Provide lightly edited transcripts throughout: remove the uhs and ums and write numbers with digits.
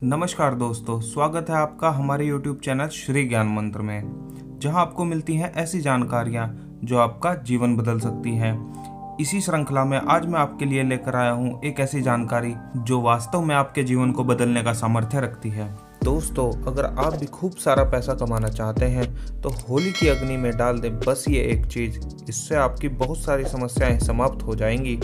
नमस्कार दोस्तों, स्वागत है आपका हमारे YouTube चैनल श्री ज्ञान मंत्र में, जहां आपको मिलती हैं ऐसी जानकारियां जो आपका जीवन बदल सकती हैं। इसी श्रृंखला में आज मैं आपके लिए लेकर आया हूं एक ऐसी जानकारी जो वास्तव में आपके जीवन को बदलने का सामर्थ्य रखती है। दोस्तों, अगर आप भी खूब सारा पैसा कमाना चाहते हैं तो होली की अग्नि में डाल दें बस ये एक चीज़, इससे आपकी बहुत सारी समस्याएं समाप्त हो जाएंगी।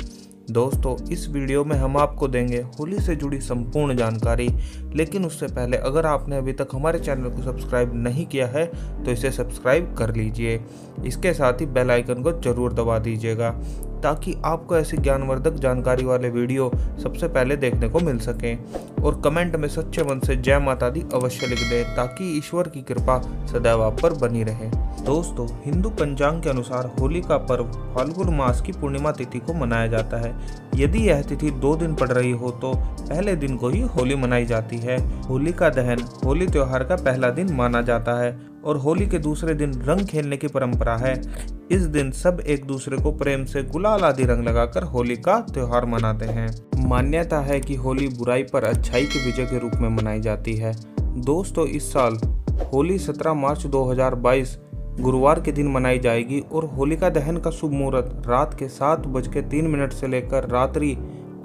दोस्तों, इस वीडियो में हम आपको देंगे होली से जुड़ी संपूर्ण जानकारी, लेकिन उससे पहले अगर आपने अभी तक हमारे चैनल को सब्सक्राइब नहीं किया है तो इसे सब्सक्राइब कर लीजिए। इसके साथ ही बेल आइकन को जरूर दबा दीजिएगा ताकि आपको ऐसी ज्ञानवर्धक जानकारी वाले वीडियो सबसे पहले देखने को मिल सके। और कमेंट में सच्चे मन से जय माता दी अवश्य लिख दें ताकि ईश्वर की कृपा सदैव आप पर बनी रहे। दोस्तों, हिंदू पंचांग के अनुसार होली का पर्व फाल्गुन मास की पूर्णिमा तिथि को मनाया जाता है। यदि यह तिथि 2 दिन पड़ रही हो तो पहले दिन को ही होली मनाई जाती है। होली का दहन होली त्योहार का पहला दिन माना जाता है और होली के दूसरे दिन रंग खेलने की परंपरा है। इस दिन सब एक दूसरे को प्रेम से गुलाल आदि रंग लगाकर होली का त्योहार मनाते हैं। मान्यता है कि होली बुराई पर अच्छाई की विजय के रूप में मनाई जाती है। दोस्तों, इस साल होली 17 मार्च 2022 गुरुवार के दिन मनाई जाएगी और होलिका दहन का शुभ मुहूर्त रात के 7:03 से लेकर रात्रि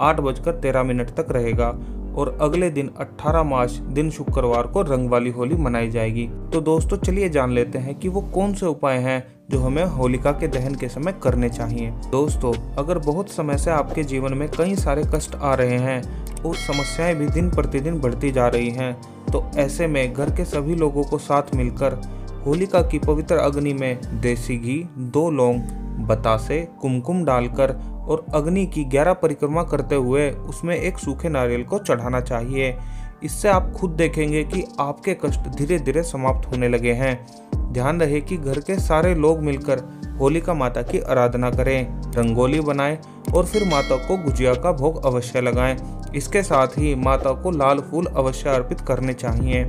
8:13 तक रहेगा और अगले दिन 18 मार्च दिन शुक्रवार को रंग वाली होली मनाई जाएगी। तो दोस्तों, चलिए जान लेते हैं कि वो कौन से उपाय हैं जो हमें होलिका के दहन के समय करने चाहिए। दोस्तों, अगर बहुत समय से आपके जीवन में कई सारे कष्ट आ रहे हैं और समस्याएं भी दिन प्रतिदिन बढ़ती जा रही हैं, तो ऐसे में घर के सभी लोगों को साथ मिलकर होलिका की पवित्र अग्नि में देसी घी, 2 लौंग, बतासे, कुमकुम डालकर और अग्नि की 11 परिक्रमा करते हुए उसमें एक सूखे नारियल को चढ़ाना चाहिए। इससे आप खुद देखेंगे कि आपके कष्ट धीरे धीरे समाप्त होने लगे हैं। ध्यान रहे कि घर के सारे लोग मिलकर होलिका माता की आराधना करें, रंगोली बनाएं और फिर माता को गुजिया का भोग अवश्य लगाएं। इसके साथ ही माता को लाल फूल अवश्य अर्पित करने चाहिए।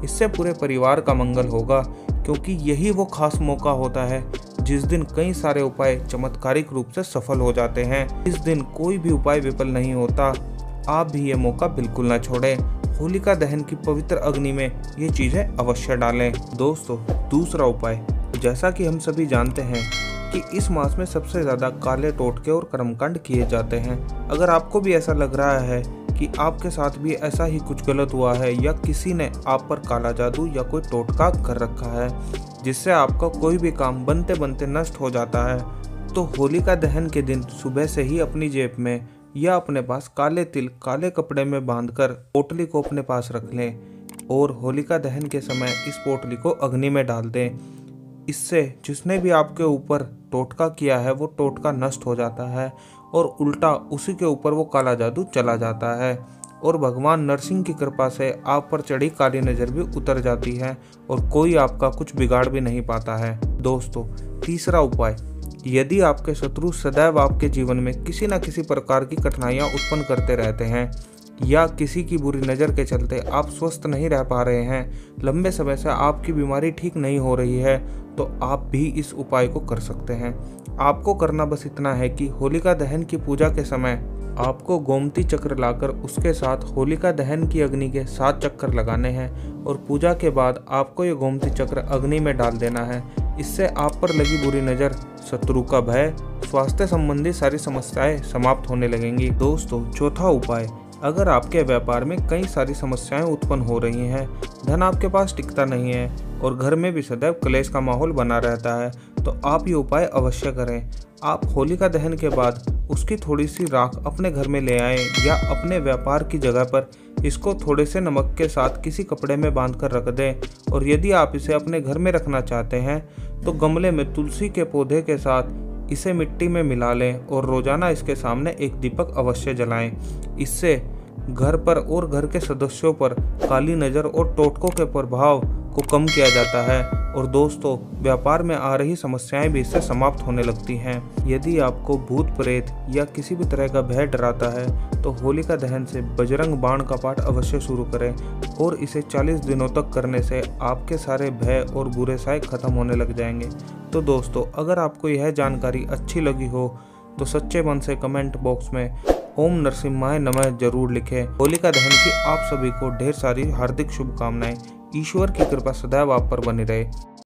इससे पूरे परिवार का मंगल होगा, क्योंकि यही वो खास मौका होता है जिस दिन कई सारे उपाय चमत्कारिक रूप से सफल हो जाते हैं। इस दिन कोई भी उपाय विफल नहीं होता। आप भी ये मौका बिल्कुल ना छोड़ें। होलिका दहन की पवित्र अग्नि में ये चीजें अवश्य डालें। दोस्तों, दूसरा उपाय, जैसा कि हम सभी जानते हैं कि इस मास में सबसे ज्यादा काले टोटके और कर्मकांड किए जाते हैं। अगर आपको भी ऐसा लग रहा है कि आपके साथ भी ऐसा ही कुछ गलत हुआ है या किसी ने आप पर काला जादू या कोई टोटका कर रखा है जिससे आपका कोई भी काम बनते बनते नष्ट हो जाता है, तो होलिका दहन के दिन सुबह से ही अपनी जेब में या अपने पास काले तिल काले कपड़े में बांधकर पोटली को अपने पास रख लें और होलिका दहन के समय इस पोटली को अग्नि में डाल दें। इससे जिसने भी आपके ऊपर टोटका किया है वो टोटका नष्ट हो जाता है और उल्टा उसी के ऊपर वो काला जादू चला जाता है और भगवान नरसिंह की कृपा से आप पर चढ़ी काली नज़र भी उतर जाती है और कोई आपका कुछ बिगाड़ भी नहीं पाता है। दोस्तों, तीसरा उपाय, यदि आपके शत्रु सदैव आपके जीवन में किसी न किसी प्रकार की कठिनाइयां उत्पन्न करते रहते हैं या किसी की बुरी नज़र के चलते आप स्वस्थ नहीं रह पा रहे हैं, लंबे समय से आपकी बीमारी ठीक नहीं हो रही है, तो आप भी इस उपाय को कर सकते हैं। आपको करना बस इतना है कि होलिका दहन की पूजा के समय आपको गोमती चक्र लाकर उसके साथ होलिका दहन की अग्नि के 7 चक्कर लगाने हैं और पूजा के बाद आपको ये गोमती चक्र अग्नि में डाल देना है। इससे आप पर लगी बुरी नज़र, शत्रु का भय, स्वास्थ्य संबंधी सारी समस्याएं समाप्त होने लगेंगी। दोस्तों, चौथा उपाय, अगर आपके व्यापार में कई सारी समस्याएं उत्पन्न हो रही हैं, धन आपके पास टिकता नहीं है और घर में भी सदैव क्लेश का माहौल बना रहता है, तो आप ये उपाय अवश्य करें। आप होलिका दहन के बाद उसकी थोड़ी सी राख अपने घर में ले आएं या अपने व्यापार की जगह पर इसको थोड़े से नमक के साथ किसी कपड़े में बांध कर रख दें और यदि आप इसे अपने घर में रखना चाहते हैं तो गमले में तुलसी के पौधे के साथ इसे मिट्टी में मिला लें और रोजाना इसके सामने एक दीपक अवश्य जलाएं। इससे घर पर और घर के सदस्यों पर काली नज़र और टोटकों के प्रभाव को कम किया जाता है और दोस्तों, व्यापार में आ रही समस्याएं भी इससे समाप्त होने लगती हैं। यदि आपको भूत प्रेत या किसी भी तरह का भय डराता है तो होलिका दहन से बजरंग बाण का पाठ अवश्य शुरू करें और इसे 40 दिनों तक करने से आपके सारे भय और बुरे साए खत्म होने लग जाएंगे। तो दोस्तों, अगर आपको यह जानकारी अच्छी लगी हो तो सच्चे मन से कमेंट बॉक्स में ओम नरसिम्हाय नमः जरूर लिखें। होलिका दहन की आप सभी को ढेर सारी हार्दिक शुभकामनाएं। ईश्वर की कृपा सदैव आप पर बनी रहे।